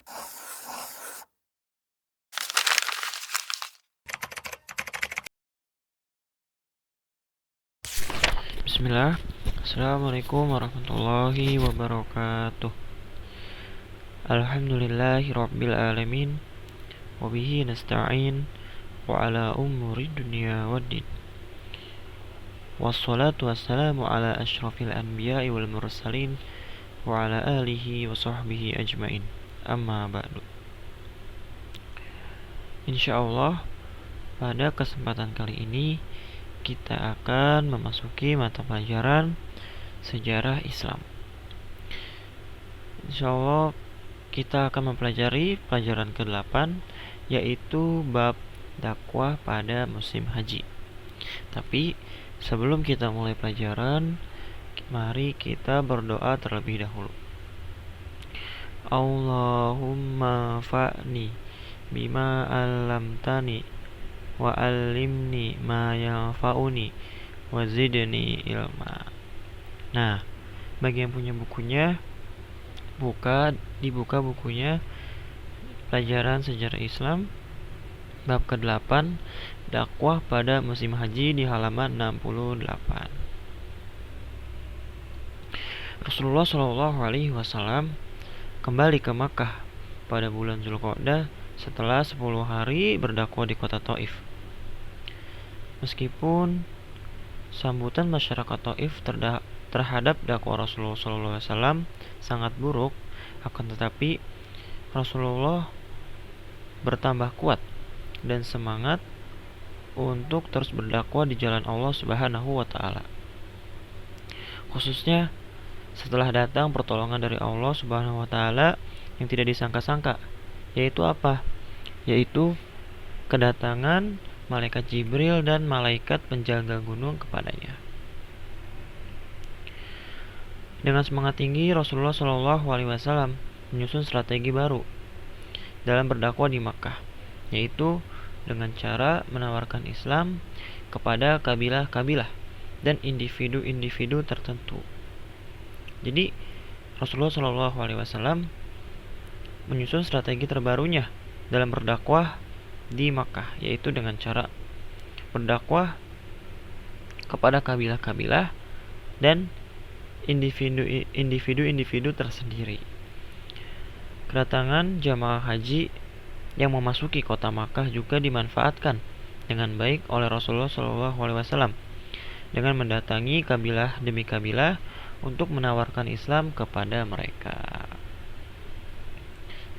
Bismillah. Assalamualaikum warahmatullahi wabarakatuh. Alhamdulillahi rabbil alamin. Wabihi nasta'in. Wa ala umuri dunya waddin. Wassalatu wassalamu ala ashrafil anbiya'i wal mursalin. Wa ala alihi wa sahbihi ajmain. Amma ba'du. Insyaallah pada kesempatan kali ini kita akan memasuki mata pelajaran sejarah Islam. Insyaallah kita akan mempelajari pelajaran ke-8, yaitu bab dakwah pada musim haji. Tapi sebelum kita mulai pelajaran, mari kita berdoa terlebih dahulu. Allahumma fa'ni bima 'allamtani wa 'allimni ma yanfa'uni wa zidni ilma. Nah, bagi yang punya bukunya, dibuka bukunya Pelajaran Sejarah Islam bab ke-8 dakwah pada musim haji di halaman 68. Rasulullah Shallallahu alaihi wasallam kembali ke Makkah pada bulan Zulqa'dah setelah 10 hari berdakwah di kota Taif. Meskipun sambutan masyarakat Taif terhadap dakwah Rasulullah SAW sangat buruk, akan tetapi Rasulullah bertambah kuat dan semangat untuk terus berdakwah di jalan Allah Subhanahu wa Ta'ala. Khususnya setelah datang pertolongan dari Allah Subhanahu wa Ta'ala yang tidak disangka-sangka, yaitu apa? Yaitu kedatangan malaikat Jibril dan malaikat penjaga gunung kepadanya. Dengan semangat tinggi, Rasulullah SAW menyusun strategi baru dalam berdakwah di Makkah, yaitu dengan cara menawarkan Islam kepada kabilah-kabilah dan individu-individu tertentu. Jadi Rasulullah SAW menyusun strategi terbarunya dalam berdakwah di Makkah, yaitu dengan cara berdakwah kepada kabilah-kabilah dan individu-individu tersendiri. Kedatangan jamaah haji yang memasuki kota Makkah juga dimanfaatkan dengan baik oleh Rasulullah SAW dengan mendatangi kabilah demi kabilah untuk menawarkan Islam kepada mereka.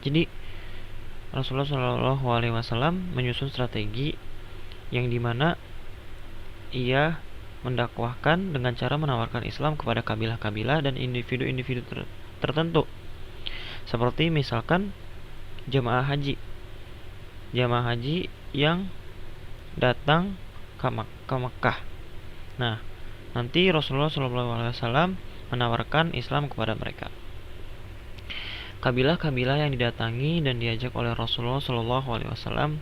Jadi Rasulullah SAW menyusun strategi yang dimana ia mendakwahkan dengan cara menawarkan Islam kepada kabilah-kabilah dan individu-individu tertentu. Seperti misalkan jamaah haji yang datang ke Makkah. Nah, nanti Rasulullah SAW menawarkan Islam kepada mereka. Kabilah-kabilah yang didatangi dan diajak oleh Rasulullah SAW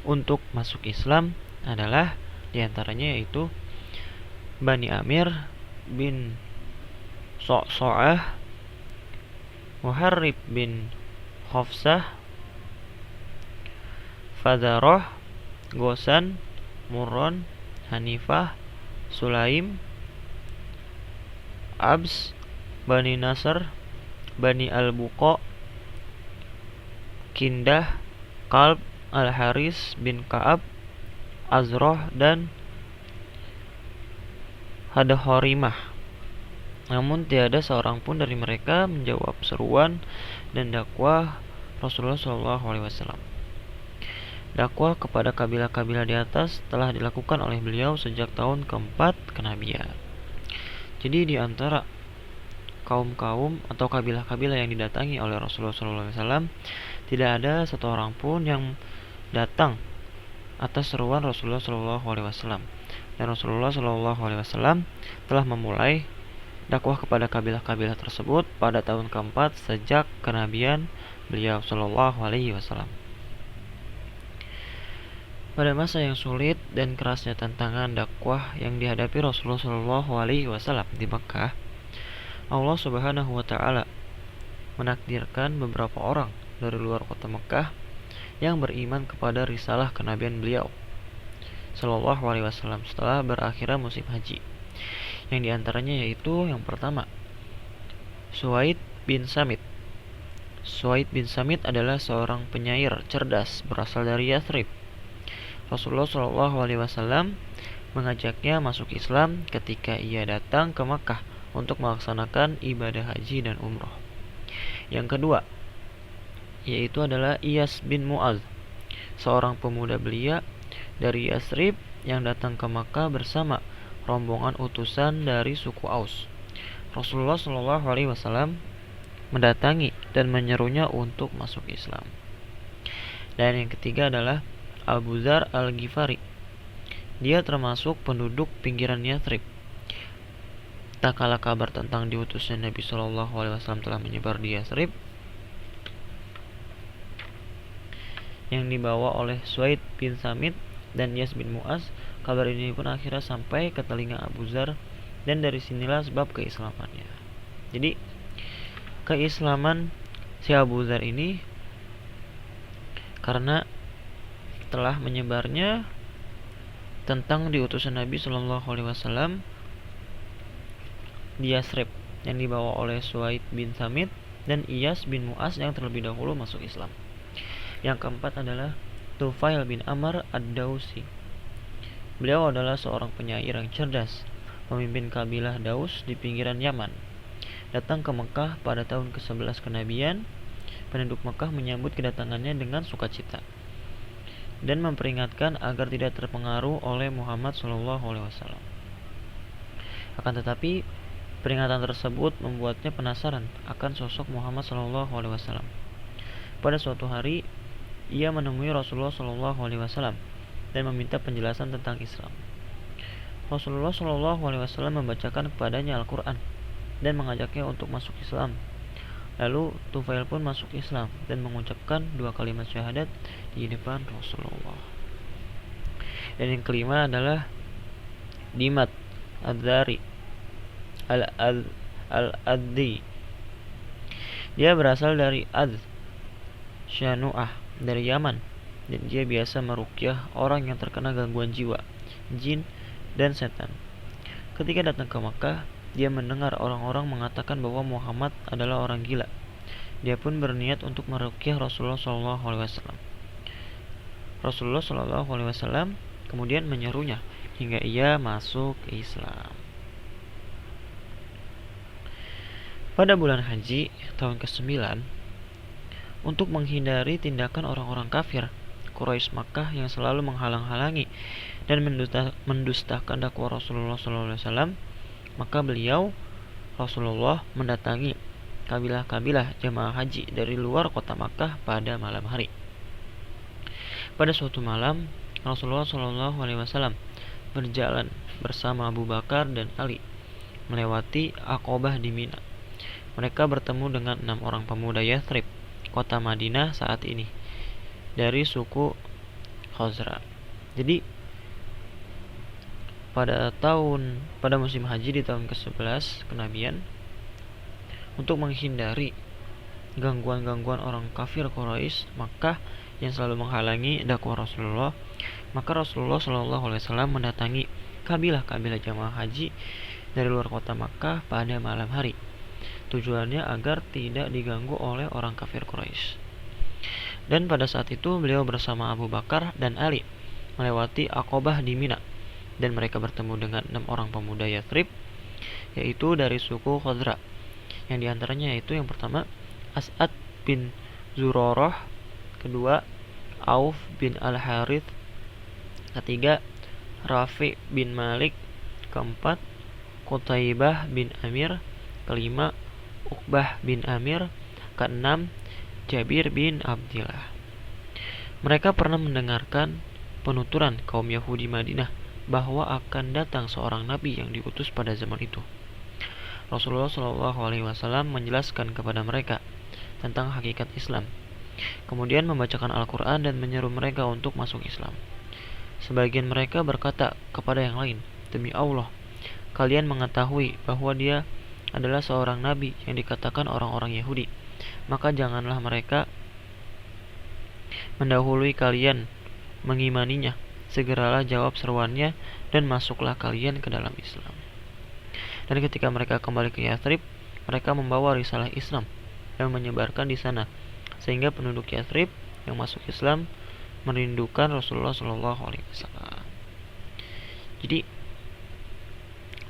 untuk masuk Islam adalah diantaranya yaitu Bani Amir bin So'so'ah, Muharrib bin Hafsah, Fadarah, Gosan, Murron, Hanifah, Sulaim, Abs, Bani Nasr, Bani Al-Buqa, Kindah, Kalb, Al-Haris bin Ka'ab, Azroh, dan Hadhorimah. Namun tiada seorang pun dari mereka menjawab seruan dan dakwah Rasulullah SAW. Dakwah kepada kabilah-kabilah di atas telah dilakukan oleh beliau sejak tahun keempat kenabian. Jadi di antara kaum-kaum atau kabilah-kabilah yang didatangi oleh Rasulullah SAW, tidak ada satu orang pun yang datang atas seruan Rasulullah SAW. Dan Rasulullah SAW telah memulai dakwah kepada kabilah-kabilah tersebut pada tahun keempat sejak kenabian beliau SAW. Pada masa yang sulit dan kerasnya tantangan dakwah yang dihadapi Rasulullah SAW di Makkah, Allah Subhanahu wa Ta'ala menakdirkan beberapa orang dari luar kota Mekah yang beriman kepada risalah kenabian beliau Shallallahu Alaihi Wasallam setelah berakhirnya musim haji. Yang diantaranya yaitu yang pertama, Suwaid bin Samit. Suwaid bin Samit adalah seorang penyair cerdas berasal dari Yathrib. Rasulullah Shallallahu Alaihi Wasallam mengajaknya masuk Islam ketika ia datang ke Makkah untuk melaksanakan ibadah haji dan umroh. Yang kedua, yaitu adalah Iyas bin Mu'adz, seorang pemuda belia dari Yathrib yang datang ke Makkah bersama rombongan utusan dari suku Aus. Rasulullah Shallallahu Alaihi Wasallam mendatangi dan menyerunya untuk masuk Islam. Dan yang ketiga adalah Abu Dzar al-Ghifari. Dia termasuk penduduk pinggiran Yathrib. Tak kala kabar tentang diutusnya Nabi Shallallahu Alaihi Wasallam telah menyebar di Yathrib, yang dibawa oleh Suwaid bin Samit dan Iyas bin Mu'adz, kabar ini pun akhirnya sampai ke telinga Abu Dzar, dan dari sinilah sebab keislamannya. Jadi keislaman si Abu Dzar ini karena telah menyebarnya tentang diutusnya Nabi Shallallahu Alaihi Wasallam di Yathrib yang dibawa oleh Suwaid bin Samit dan Iyas bin Mu'adz yang terlebih dahulu masuk Islam. Yang keempat adalah Tufail bin Amr ad-Dausi. Beliau adalah seorang penyair yang cerdas, pemimpin kabilah Daus di pinggiran Yaman. Datang ke Mekah pada tahun ke-11 kenabian. Penduduk Mekah menyambut kedatangannya dengan sukacita dan memperingatkan agar tidak terpengaruh oleh Muhammad SAW. Akan tetapi, peringatan tersebut membuatnya penasaran akan sosok Muhammad SAW. Pada suatu hari, ia menemui Rasulullah SAW dan meminta penjelasan tentang Islam. Rasulullah SAW membacakan kepadanya Al-Quran dan mengajaknya untuk masuk Islam. Lalu Tufail pun masuk Islam dan mengucapkan 2 kalimat syahadat di depan Rasulullah. Dan yang kelima adalah Dimat Adzari Al-Addi. Dia berasal dari Adz Syanu'ah dari Yaman, dan dia biasa meruqyah orang yang terkena gangguan jiwa, jin, dan setan. Ketika datang ke Makkah, dia mendengar orang-orang mengatakan bahwa Muhammad adalah orang gila. Dia pun berniat untuk meruqyah Rasulullah SAW. Rasulullah SAW kemudian menyerunya hingga ia masuk Islam. Pada bulan haji tahun ke-9, untuk menghindari tindakan orang-orang kafir Quraisy Makkah yang selalu menghalang-halangi dan mendustakan dakwah Rasulullah SAW, maka beliau Rasulullah mendatangi kabilah-kabilah jamaah haji dari luar kota Makkah pada malam hari. Pada suatu malam, Rasulullah SAW berjalan bersama Abu Bakar dan Ali melewati Aqobah di Mina. Mereka bertemu dengan 6 orang pemuda Yathrib, kota Madinah saat ini, dari suku Khazra. Jadi pada musim haji di tahun ke-11 kenabian, untuk menghindari gangguan-gangguan orang kafir Quraisy Makkah yang selalu menghalangi dakwah Rasulullah, maka Rasulullah SAW mendatangi kabilah-kabilah jamaah haji dari luar kota Makkah pada malam hari. Tujuannya agar tidak diganggu oleh orang kafir Quraisy. Dan pada saat itu beliau bersama Abu Bakar dan Ali melewati Aqobah di Mina, dan mereka bertemu dengan 6 orang pemuda Yathrib, yaitu dari suku Khazra. Yang diantaranya yaitu yang pertama As'ad bin Zurarah, kedua Auf bin Al-Harith, ketiga Rafi bin Malik, keempat Qutaibah bin Amir, kelima Uqbah bin Amir, keenam Jabir bin Abdillah. Mereka pernah mendengarkan penuturan kaum Yahudi Madinah bahwa akan datang seorang nabi yang diutus pada zaman itu. Rasulullah SAW menjelaskan kepada mereka tentang hakikat Islam, kemudian membacakan Al-Quran dan menyeru mereka untuk masuk Islam. Sebagian mereka berkata kepada yang lain, "Demi Allah, kalian mengetahui bahwa dia adalah seorang nabi yang dikatakan orang-orang Yahudi, maka janganlah mereka mendahului kalian mengimaninya, segeralah jawab seruannya dan masuklah kalian ke dalam Islam. Dan ketika mereka kembali ke Yathrib, mereka membawa risalah Islam dan menyebarkan di sana, sehingga penduduk Yathrib yang masuk Islam merindukan Rasulullah SAW. Jadi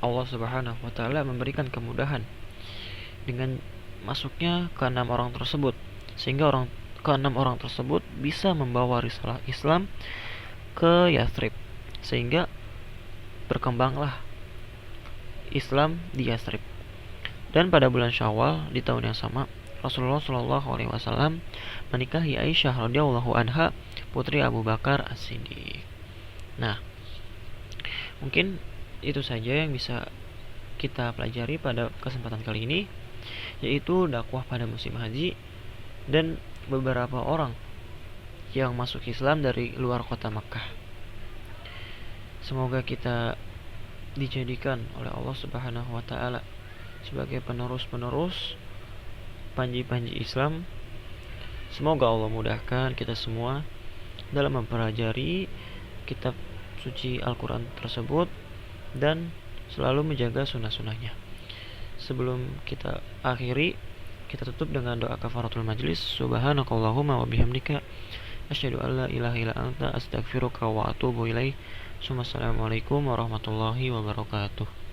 Allah Subhanahu wa taala memberikan kemudahan dengan masuknya keenam orang tersebut, sehingga keenam orang tersebut bisa membawa risalah Islam ke Yathrib, sehingga berkembanglah Islam di Yathrib. Dan pada bulan Syawal di tahun yang sama, Rasulullah SAW menikahi Aisyah radhiyallahu anha, putri Abu Bakar As-Siddiq. Nah, mungkin itu saja yang bisa kita pelajari pada kesempatan kali ini, yaitu dakwah pada musim haji dan beberapa orang yang masuk Islam dari luar kota Makkah. Semoga kita dijadikan oleh Allah Subhanahu wa taala sebagai penerus-penerus panji-panji Islam. Semoga Allah mudahkan kita semua dalam mempelajari kitab suci Al-Quran tersebut dan selalu menjaga sunnah-sunnahnya. Sebelum kita akhiri, kita tutup dengan doa kafaratul majlis. Subhanakallahumma wa bihamdika asyhadu an la ilaha illa anta astaghfiruka wa atubu ilaik. Assalamualaikum warahmatullahi wabarakatuh.